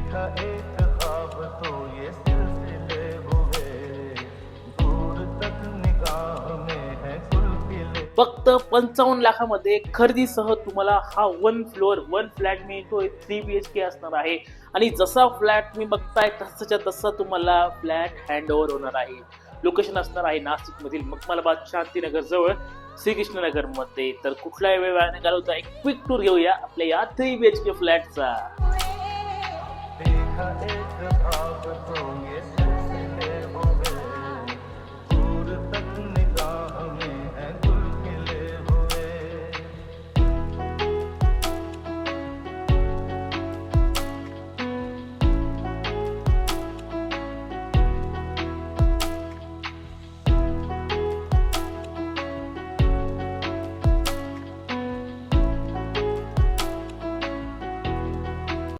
देखा एक ख्वाब तो ये सिलसिले हुए, दूर तक निगाह में है कुल फक्त 55 लाखामध्ये खरेदीसह तुम्हाला हा 1 फ्लॅट मिळतोय. 3 BHK असणार आहे आणि जसा फ्लॅट तुम्ही बघताय तसाच्या तसा तुम्हाला फ्लॅट हँडओव्हर होणार आहे. लोकेशन असणार आहे नाशिक मधील मखमलाबाद शांतीनगर जवळ श्रीकृष्णनगर मध्ये. तर कुठलाही वेळ वाया घालवता एक क्विक टूर घेऊया आपल्या या 3 BHK फ्लॅटचा. देखा एक ख्वाब तो ये